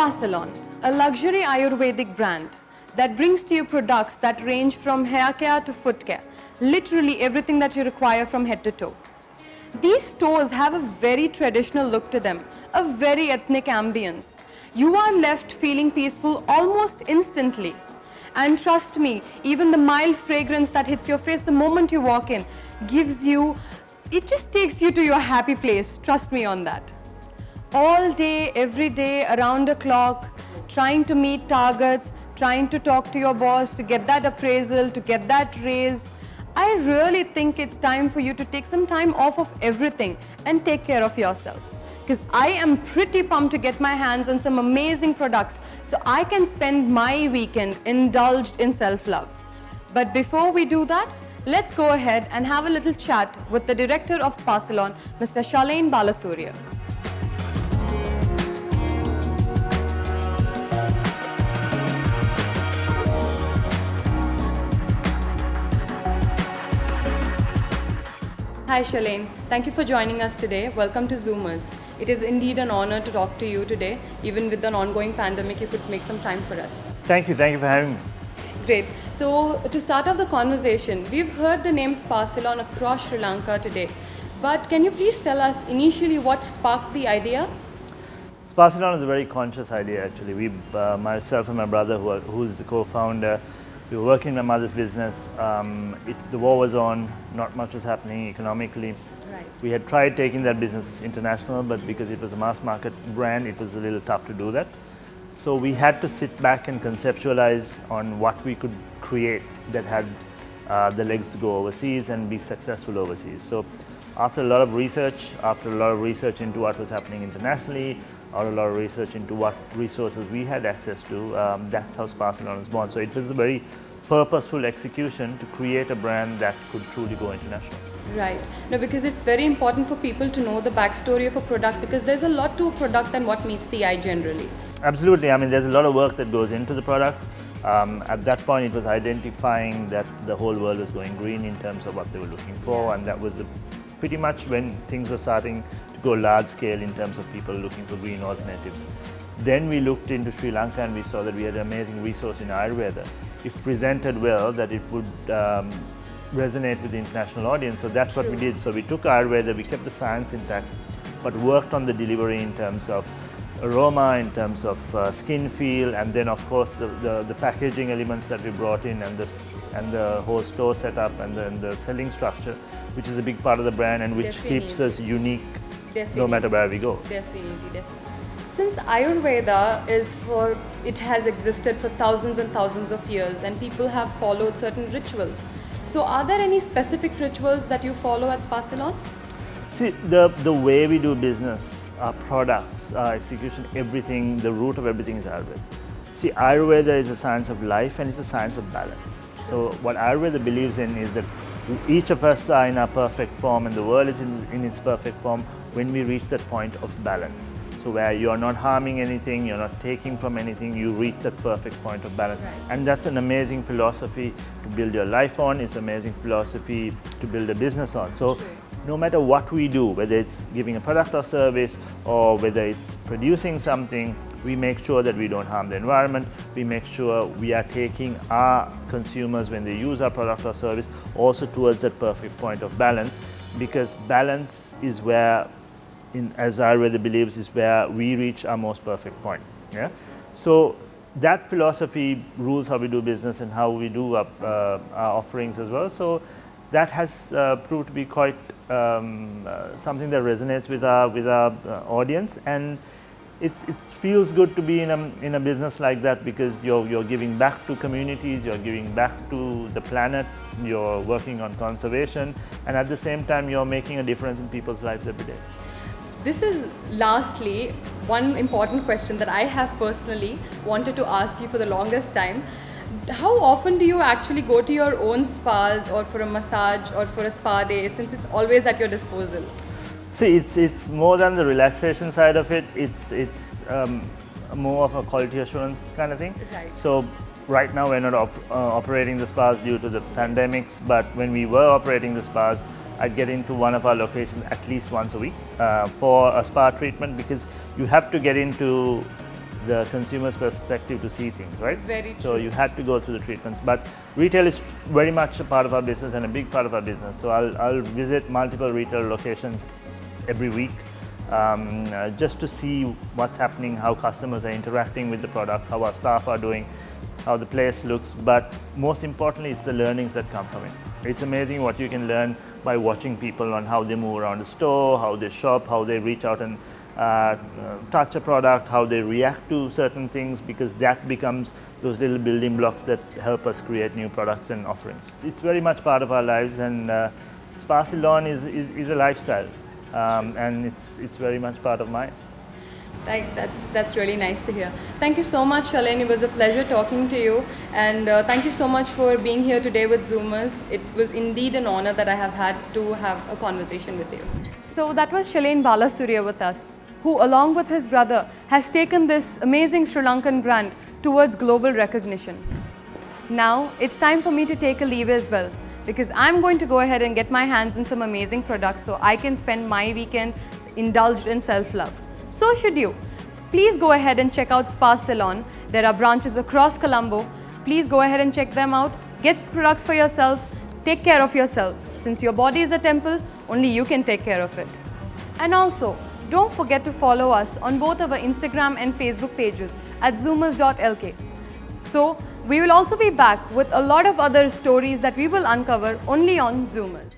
Spa Salon, a luxury Ayurvedic brand that brings to you products that range from hair care to foot care, literally everything that you require from head to toe. These stores have a very traditional look to them, a very ethnic ambience. You are left feeling peaceful almost instantly. And trust me, even the mild fragrance that hits your face the moment you walk in it just takes you to your happy place. Trust me on that. All day, every day, around the clock, trying to meet targets, trying to talk to your boss to get that appraisal, to get that raise. I really think it's time for you to take some time off of everything and take care of yourself. Because I am pretty pumped to get my hands on some amazing products so I can spend my weekend indulged in self-love. But before we do that, let's go ahead and have a little chat with the director of Spa Salon, Mr. Shalain Balasurya. Hi Shalain, thank you for joining us today. Welcome to Zoomers. It is indeed an honor to talk to you today. Even with an ongoing pandemic, you could make some time for us. Thank you for having me. Great. So to start off the conversation, we've heard the name Spa Salon across Sri Lanka today. But can you please tell us initially what sparked the idea? Spa Salon is a very conscious idea actually. Myself and my brother who's the co-founder, we were working in my mother's business. The war was on, not much was happening economically. Right. We had tried taking that business international, but because it was a mass market brand, it was a little tough to do that. So we had to sit back and conceptualize on what we could create that had the legs to go overseas and be successful overseas. So after a lot of research into what was happening internationally, or a lot of research into what resources we had access to, that's how Spa Salon was born. So it was a very purposeful execution to create a brand that could truly go international. Right. No, because it's very important for people to know the backstory of a product, because there's a lot to a product than what meets the eye generally. Absolutely. I mean, there's a lot of work that goes into the product. At that point, it was identifying that the whole world was going green in terms of what they were looking for, and that was pretty much when things were starting to go large scale in terms of people looking for green alternatives. Then we looked into Sri Lanka and we saw that we had an amazing resource in Ayurveda. If presented well, that it would resonate with the international audience. So that's what we did. So we took Ayurveda, we kept the science intact, but worked on the delivery in terms of aroma, in terms of skin feel, and then of course the packaging elements that we brought in, and the whole store setup, and then the selling structure, which is a big part of the brand and which keeps us unique no matter where we go. Definitely. Since Ayurveda it has existed for thousands and thousands of years, and people have followed certain rituals. So are there any specific rituals that you follow at Spa Salon? See, the way we do business, our products, our execution, everything, the root of everything is Ayurveda. See, Ayurveda is a science of life and it's a science of balance. So what Ayurveda believes in is that each of us are in our perfect form and the world is in its perfect form when we reach that point of balance. So where you're not harming anything, you're not taking from anything, you reach that perfect point of balance. Right. And that's an amazing philosophy to build your life on, it's an amazing philosophy to build a business on. So no matter what we do, whether it's giving a product or service or whether it's producing something, we make sure that we don't harm the environment. We make sure we are taking our consumers, when they use our product or service, also towards that perfect point of balance, because balance is where, as Ayurveda believes, is where we reach our most perfect point. Yeah. So that philosophy rules how we do business and how we do our offerings as well. So that has proved to be quite something that resonates with our audience, and it feels good to be in a business like that, because you're giving back to communities, you're giving back to the planet, you're working on conservation, and at the same time you're making a difference in people's lives every day. This is lastly one important question that I have personally wanted to ask you for the longest time. How often do you actually go to your own spas, or for a massage, or for a spa day, since it's always at your disposal? See, it's more than the relaxation side of it. It's more of a quality assurance kind of thing. Right. So right now we're not operating the spas due to the pandemics, but when we were operating the spas, I'd get into one of our locations at least once a week for a spa treatment, because you have to get into the consumer's perspective to see things, right? Very So true. you had to go through the treatments. But retail is very much a part of our business and a big part of our business. So I'll visit multiple retail locations every week just to see what's happening, how customers are interacting with the products, how our staff are doing, how the place looks. But most importantly, it's the learnings that come from it. It's amazing what you can learn by watching people on how they move around the store, how they shop, how they reach out and touch a product, how they react to certain things, because that becomes those little building blocks that help us create new products and offerings. It's very much part of our lives, and Spa Ceylon is a lifestyle, and it's very much part of mine. That's really nice to hear. Thank you so much, Shalain. It was a pleasure talking to you, and thank you so much for being here today with Zoomers. It was indeed an honor that I have had to have a conversation with you. So that was Shalain Balasurya with us, who along with his brother has taken this amazing Sri Lankan brand towards global recognition. Now it's time for me to take a leave as well, because I'm going to go ahead and get my hands on some amazing products so I can spend my weekend indulged in self-love. So should you. Please go ahead and check out Spa Ceylon. There are branches across Colombo. Please go ahead and check them out. Get products for yourself. Take care of yourself. Since your body is a temple, only you can take care of it. And also, don't forget to follow us on both our Instagram and Facebook pages at zoomers.lk. So, we will also be back with a lot of other stories that we will uncover only on Zoomers.